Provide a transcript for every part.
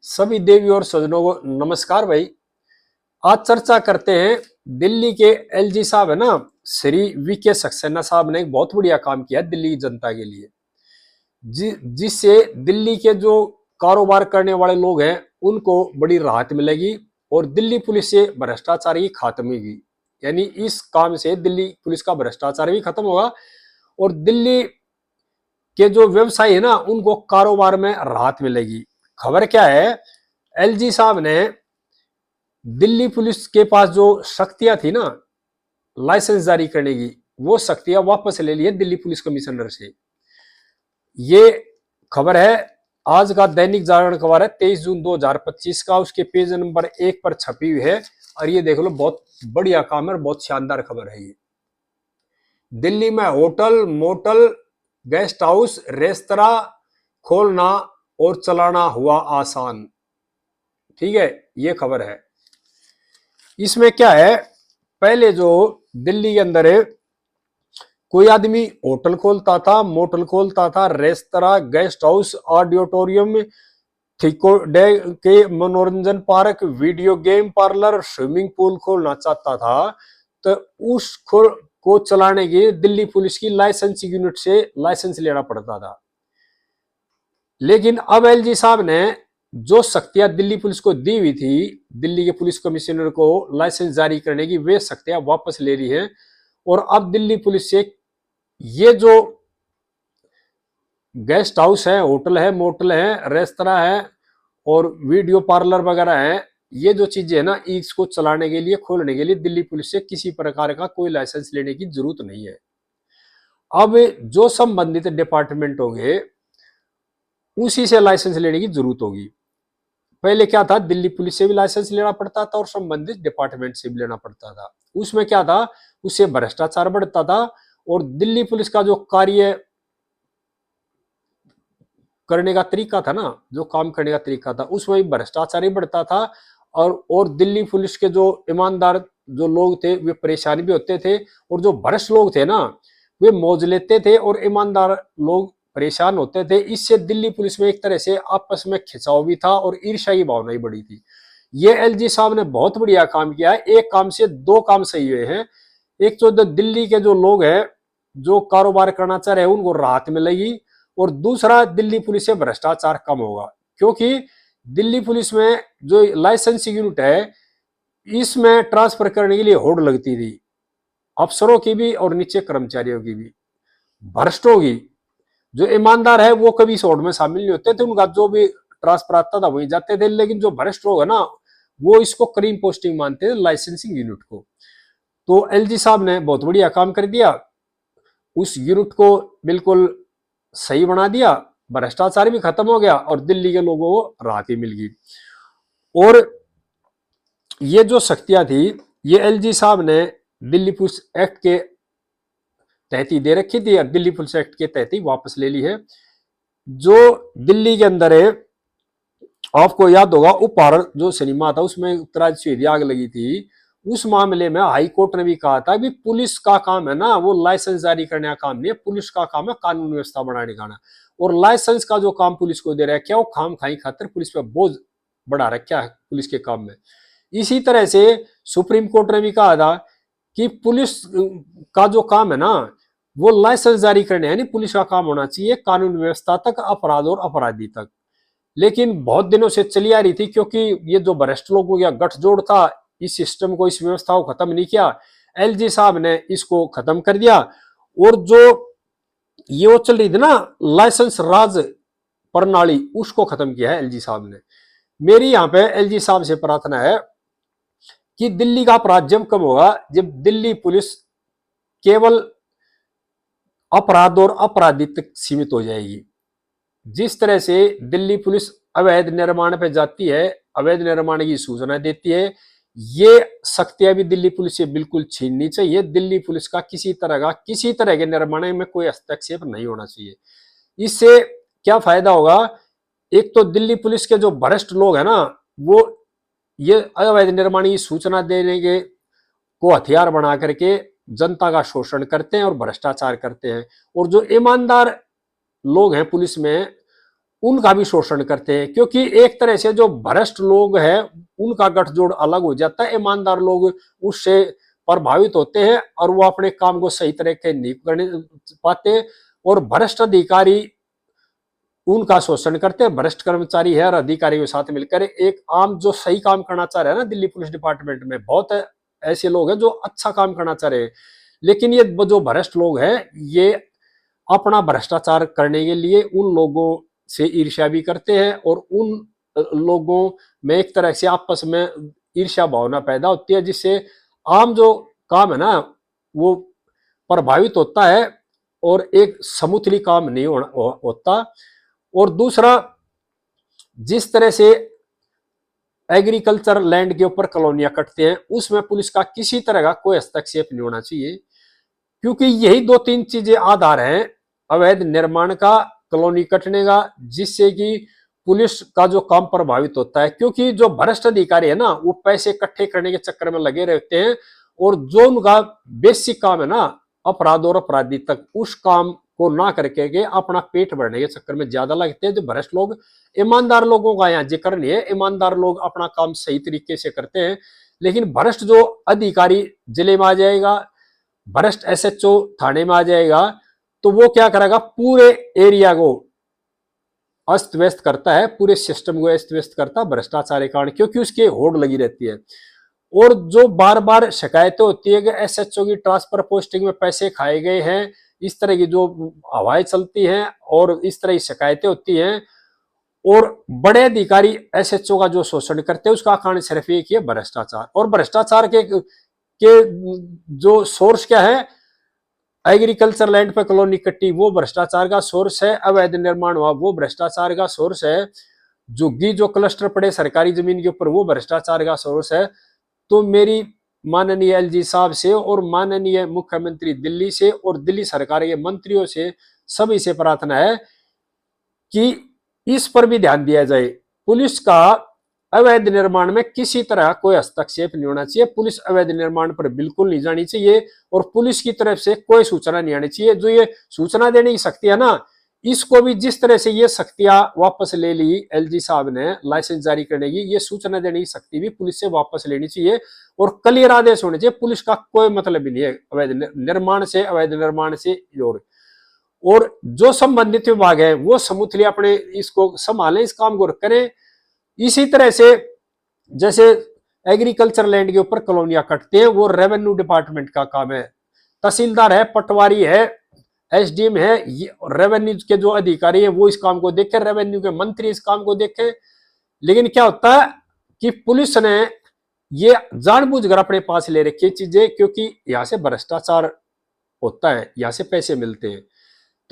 सभी देवी और सज्जनों को नमस्कार भाई। आज चर्चा करते हैं दिल्ली के एलजी साहब है ना, श्री वीके सक्सेना साहब ने एक बहुत बढ़िया काम किया दिल्ली की जनता के लिए, जिससे दिल्ली के जो कारोबार करने वाले लोग हैं उनको बड़ी राहत मिलेगी और दिल्ली पुलिस से भ्रष्टाचार की खात्मे होगी। यानी इस काम से दिल्ली पुलिस का भ्रष्टाचार भी खत्म होगा और दिल्ली के जो व्यवसायी है ना उनको कारोबार में राहत मिलेगी। खबर क्या है, एलजी साहब ने दिल्ली पुलिस के पास जो शक्तियां थी ना लाइसेंस जारी करने की, वो शक्तियां वापस ले ली है दिल्ली पुलिस कमिश्नर से। ये खबर है आज का दैनिक जागरण खबर है 23 जून 2025 का, उसके पेज नंबर 1 पर छपी हुई है। और ये देख लो, बहुत बढ़िया काम है, बहुत शानदार खबर है ये। दिल्ली में hotel, motel, guest house, restaurant खोलना और चलाना हुआ आसान। ठीक है, ये खबर है। इसमें क्या है, पहले जो दिल्ली के अंदर है, कोई आदमी होटल खोलता था, मोटल खोलता था, रेस्तरा, गेस्ट हाउस, ऑडिटोरियम, थिको डे के मनोरंजन park, video game parlour, swimming pool खोलना चाहता था तो उस को चलाने के दिल्ली पुलिस की लाइसेंस यूनिट से लाइसेंस लेना पड़ता था। लेकिन अब एलजी साहब ने जो शक्तियां दिल्ली पुलिस को दी हुई थी, दिल्ली के पुलिस कमिश्नर को लाइसेंस जारी करने की, वे शक्तियां वापस ले ली हैं। और अब दिल्ली पुलिस से ये जो गेस्ट हाउस है, होटल है, मोटल है, रेस्तरा है और वीडियो पार्लर वगैरह है, ये जो चीजें है ना, इसको चलाने के लिए, खोलने के लिए दिल्ली पुलिस से किसी प्रकार का कोई लाइसेंस लेने की जरूरत नहीं है। अब जो संबंधित डिपार्टमेंट होंगे उसी से लाइसेंस लेने की जरूरत होगी। पहले क्या था, दिल्ली पुलिस से भी लाइसेंस लेना पड़ता था और संबंधित डिपार्टमेंट से भी लेना पड़ता था। उसमें क्या था, उससे भ्रष्टाचार बढ़ता था और दिल्ली पुलिस का जो कार्य करने का तरीका था ना, जो काम करने का तरीका था, उसमें भी भ्रष्टाचार ही बढ़ता था। और दिल्ली पुलिस के जो ईमानदार जो लोग थे वे परेशान भी होते थे और जो भ्रष्ट लोग थे ना वे मौज लेते थे और ईमानदार लोग परेशान होते थे। इससे दिल्ली पुलिस में एक तरह से आपस में खिंचाव भी था और ईर्ष्या की भावना ही बढ़ी थी। ये एलजी साहब ने बहुत बढ़िया काम किया है। एक काम से दो काम सही हुए हैं। एक तो दिल्ली के जो लोग हैं जो कारोबार करना चाह रहे हैं उनको राहत मिलेगी और दूसरा दिल्ली पुलिस से भ्रष्टाचार कम होगा, क्योंकि दिल्ली पुलिस में जो लाइसेंस यूनिट है इसमें ट्रांसफर करने के लिए होड़ लगती थी, अफसरों की भी और नीचे कर्मचारियों की भी। भ्रष्टों की, जो ईमानदार है वो कभी इस होड़ में शामिल नहीं होते थे, उनका जो भी ट्रांसफर आता था वही जाते थे। लेकिन जो भ्रष्ट लोग है ना वो इसको करीम पोस्टिंग मानते थे, लाइसेंसिंग यूनिट को। तो एलजी साहब ने बहुत बढ़िया काम कर दिया, उस यूनिट को बिल्कुल सही बना दिया, भ्रष्टाचार भी खत्म हो गया और दिल्ली के लोगों को राहत मिल गई। और ये जो शक्तियां थी ये एलजी साहब ने दिल्ली पुलिस एक्ट के तहत ही दे रखी थी और दिल्ली पुलिस एक्ट के तहत ही वापस ले ली है। जो दिल्ली के अंदर है, आपको याद होगा उपहार जो सिनेमा था उसमें उत्तराज से आग लगी थी, उस मामले में हाई कोर्ट ने भी कहा था कि पुलिस का काम है ना वो लाइसेंस जारी करने का काम नहीं है, पुलिस का काम है कानून व्यवस्था बनाने का ना। और लाइसेंस का जो काम पुलिस को दे रहा है, क्या वो खाम खाई खातिर पुलिस पर बोझ बढ़ा रखा है पुलिस के काम में। इसी तरह से सुप्रीम कोर्ट ने भी कहा था कि पुलिस का जो काम है ना वो लाइसेंस जारी करने, यानी पुलिस का काम होना चाहिए कानून व्यवस्था तक, अपराध और अपराधी तक। लेकिन बहुत दिनों से चली आ रही थी, क्योंकि ये जो भ्रष्ट लोगों का गठजोड़ था, इस सिस्टम को, इस व्यवस्था को खत्म नहीं किया। एलजी साहब ने इसको खत्म कर दिया और जो ये वो चल रही थी ना लाइसेंस राज प्रणाली, उसको खत्म किया है एलजी साहब ने। मेरी यहाँ पे एलजी साहब से प्रार्थना है कि दिल्ली का अपराध जब कम होगा जब दिल्ली पुलिस केवल अपराध और अपराधी तक सीमित हो जाएगी। जिस तरह से दिल्ली पुलिस अवैध निर्माण पे जाती है, अवैध निर्माण की सूचना देती है, ये शक्तियां भी दिल्ली पुलिस से बिल्कुल छीननी चाहिए। दिल्ली पुलिस का किसी तरह के निर्माण में कोई हस्तक्षेप नहीं होना चाहिए। इससे क्या फायदा होगा, एक तो दिल्ली पुलिस के जो भ्रष्ट लोग हैं ना वो ये अवैध निर्माण की सूचना देने के को हथियार बना करके जनता का शोषण करते हैं और भ्रष्टाचार करते हैं। और जो ईमानदार लोग हैं पुलिस में उनका भी शोषण करते हैं, क्योंकि एक तरह से जो भ्रष्ट लोग हैं उनका गठजोड़ अलग हो जाता है, ईमानदार लोग उससे प्रभावित होते हैं और वो अपने काम को सही तरीके नहीं करने पाते, और भ्रष्ट अधिकारी उनका शोषण करते हैं। भ्रष्ट कर्मचारी है और अधिकारी के साथ मिलकर एक आम जो सही काम करना चाह रहे हैं ना, दिल्ली पुलिस डिपार्टमेंट में बहुत ऐसे लोग हैं जो अच्छा काम करना चाह रहे हैं, लेकिन ये जो भ्रष्ट लोग हैं ये अपना भ्रष्टाचार करने के लिए उन लोगों से ईर्ष्या भी करते हैं, और उन लोगों में एक तरह से आपस में ईर्ष्या भावना पैदा होती है, जिससे आम जो काम है ना वो प्रभावित होता है और एक समुथली काम नहीं होता। और दूसरा, जिस तरह से एग्रीकल्चर लैंड के ऊपर कॉलोनियां कटते हैं उसमें पुलिस का किसी तरह का कोई हस्तक्षेप नहीं होना चाहिए, क्योंकि यही दो तीन चीजें आधार हैं अवैध निर्माण का, कॉलोनी कटने का, जिससे कि पुलिस का जो काम प्रभावित होता है। क्योंकि जो भ्रष्ट अधिकारी है ना वो पैसे इकट्ठे करने के चक्कर में लगे रहते हैं, और जो उनका बेसिक काम है ना अपराध और अपराधी तक, उस काम को ना करके के अपना पेट भरने के चक्कर में ज्यादा लगते हैं। जो भ्रष्ट लोग, ईमानदार लोगों का यहाँ जिक्र नहीं है, ईमानदार लोग अपना काम सही तरीके से करते हैं, लेकिन भ्रष्ट जो अधिकारी जिले में आ जाएगा, भ्रष्ट एसएचओ थाने में आ जाएगा, तो वो क्या करेगा, पूरे एरिया को अस्त व्यस्त करता है, पूरे सिस्टम को अस्त व्यस्त करता है भ्रष्टाचार के कारण, क्योंकि उसकी होड़ लगी रहती है। और जो बार बार शिकायतें होती है कि एसएचओ की ट्रांसफर पोस्टिंग में पैसे खाए गए हैं, इस तरह की जो हवाएं चलती हैं और इस तरह की शिकायतें होती हैं, और बड़े अधिकारी एसएचओ का जो शोषण करते हैं उसका कारण सिर्फ एक ही है, भ्रष्टाचार। और भ्रष्टाचार के जो सोर्स क्या है, एग्रीकल्चर लैंड पे कॉलोनी कट्टी वो भ्रष्टाचार का सोर्स है, अवैध निर्माण हुआ वो भ्रष्टाचार का सोर्स है, झुग्गी जो क्लस्टर पड़े सरकारी जमीन के ऊपर वो भ्रष्टाचार का सोर्स है। तो मेरी माननीय एलजी साहब से और माननीय मुख्यमंत्री दिल्ली से और दिल्ली सरकार के मंत्रियों से सभी से प्रार्थना है कि इस पर भी ध्यान दिया जाए। पुलिस का अवैध निर्माण में किसी तरह कोई हस्तक्षेप नहीं होना चाहिए, पुलिस अवैध निर्माण पर बिल्कुल नहीं जानी चाहिए, और पुलिस की तरफ से कोई सूचना नहीं आनी चाहिए। जो ये सूचना देने की शक्ति है ना, इसको भी जिस तरह से ये शक्तियां वापस ले ली एलजी साहब ने लाइसेंस जारी करने की, ये सूचना देने की शक्ति भी पुलिस से वापस लेनी चाहिए, और क्लियर आदेश होने चाहिए। पुलिस का कोई मतलब भी नहीं है अवैध निर्माण से, अवैध निर्माण से। और जो संबंधित विभाग है वो समूथली अपने इसको संभालें, इस काम को करें। इसी तरह से जैसे एग्रीकल्चर लैंड के ऊपर कॉलोनियां कटते हैं वो रेवेन्यू डिपार्टमेंट का काम है, तहसीलदार है, पटवारी है, एसडीएम है, रेवेन्यू के जो अधिकारी है वो इस काम को देखें, रेवेन्यू के मंत्री इस काम को देखें। लेकिन क्या होता है कि पुलिस ने ये जानबूझकर अपने पास ले रखी चीजें, क्योंकि यहां से भ्रष्टाचार होता है, यहां से पैसे मिलते हैं,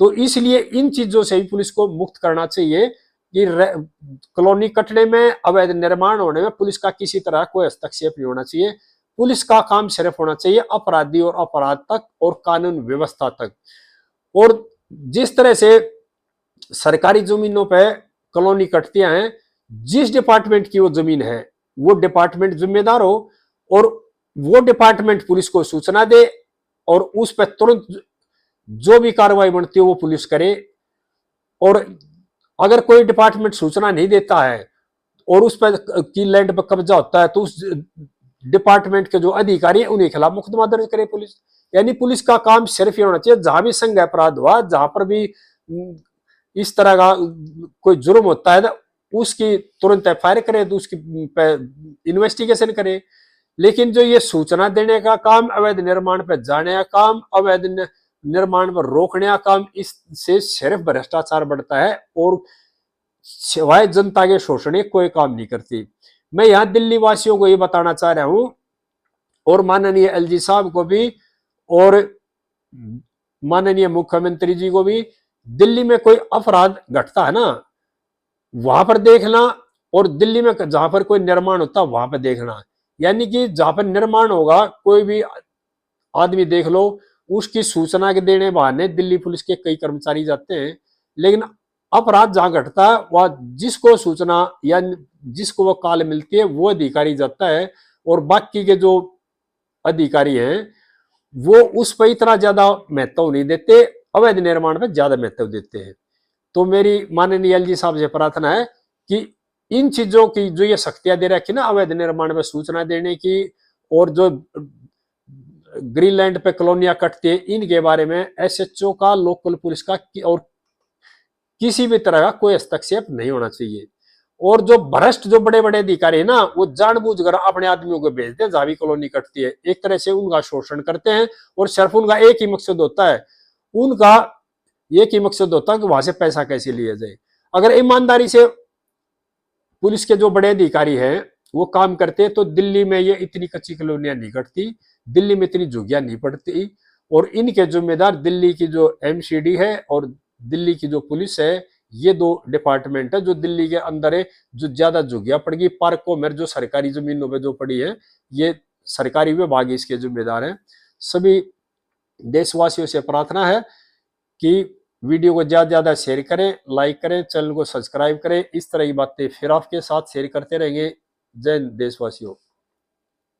तो इसलिए इन चीजों से भी पुलिस को मुक्त करना चाहिए कि कॉलोनी कटने में, अवैध निर्माण होने में पुलिस का किसी तरह कोई हस्तक्षेप नहीं होना चाहिए। पुलिस का काम सिर्फ होना चाहिए अपराधी और अपराध तक और कानून व्यवस्था तक। और जिस तरह से सरकारी जमीनों पे कॉलोनी कटतियां हैं, जिस डिपार्टमेंट की वो जमीन है वो डिपार्टमेंट जिम्मेदार हो, और वो डिपार्टमेंट पुलिस को सूचना दे, और उस पर तुरंत जो भी कार्रवाई बनती है वो पुलिस करे। और अगर कोई डिपार्टमेंट सूचना नहीं देता है और उस पर की लैंड पर कब्जा होता है, तो उस डिपार्टमेंट के जो अधिकारी है उन्हीं के खिलाफ मुकदमा दर्ज करे पुलिस। यानी पुलिस का काम सिर्फ ये होना चाहिए, जहां भी संघ अपराध हुआ, जहां पर भी इस तरह का कोई जुर्म होता है उसकी तुरंत एफआईआर करे, तो उसकी इन्वेस्टिगेशन करे। लेकिन जो ये सूचना देने का काम, अवैध निर्माण पर जाने का काम, अवैध निर्माण पर रोकने का काम, इससे सिर्फ भ्रष्टाचार बढ़ता है और सिवाय जनता के शोषण कोई काम नहीं करती। मैं यहां दिल्ली वासियों को ये बताना चाह रहा हूं, और माननीय एलजी साहब को भी और माननीय मुख्यमंत्री जी को भी, दिल्ली में कोई अपराध घटता है ना वहां पर देखना, और दिल्ली में जहां पर कोई निर्माण होता है वहां पर देखना। यानी कि जहां पर निर्माण होगा कोई भी आदमी देख लो, उसकी सूचना के देने बहाने दिल्ली पुलिस के कई कर्मचारी जाते हैं, लेकिन अपराध जहां घटता है वह जिसको सूचना या जिसको वो कॉल मिलती है वो अधिकारी जाता है, और बाकी के जो अधिकारी हैं वो उस पर इतना ज्यादा महत्व नहीं देते, अवैध निर्माण पर ज्यादा महत्व देते हैं। तो मेरी माननीय एलजी साहब से प्रार्थना है कि इन चीजों की जो ये शक्तियां दे रखी ना अवैध निर्माण में सूचना देने की, और जो ग्रीनलैंड पे कॉलोनियां कटती है इनके बारे में एसएचओ का, लोकल पुलिस का और किसी भी तरह का कोई हस्तक्षेप नहीं होना चाहिए। और जो भ्रष्ट जो बड़े बड़े अधिकारी है ना, वो जानबूझकर अपने आदमियों को भेजते हैं जहां भी कॉलोनी कटती है, एक तरह से उनका शोषण करते हैं। और सिर्फ उनका एक ही मकसद होता है, उनका एक ही मकसद होता है कि वहां से पैसा कैसे लिया जाए। अगर ईमानदारी से पुलिस के जो बड़े अधिकारी हैं वो काम करते तो दिल्ली में ये इतनी कच्ची कॉलोनियां नहीं कटती, दिल्ली में इतनी झुग्गियां नहीं पड़ती। और इनके जिम्मेदार दिल्ली की जो एमसीडी है और दिल्ली की जो पुलिस है, ये दो डिपार्टमेंट है जो दिल्ली के अंदर है। जो ज्यादा झुग्गियां पड़ गई पार्कों में, जो सरकारी जमीनों में जो पड़ी है, ये सरकारी विभाग इसके जिम्मेदार है। सभी देशवासियों से प्रार्थना है कि वीडियो को ज्यादा ज्यादा शेयर करें, लाइक करें, चैनल को सब्सक्राइब करें। इस तरह की बातें फिर आपके साथ शेयर करते रहेंगे। जय हिंद देशवासियों।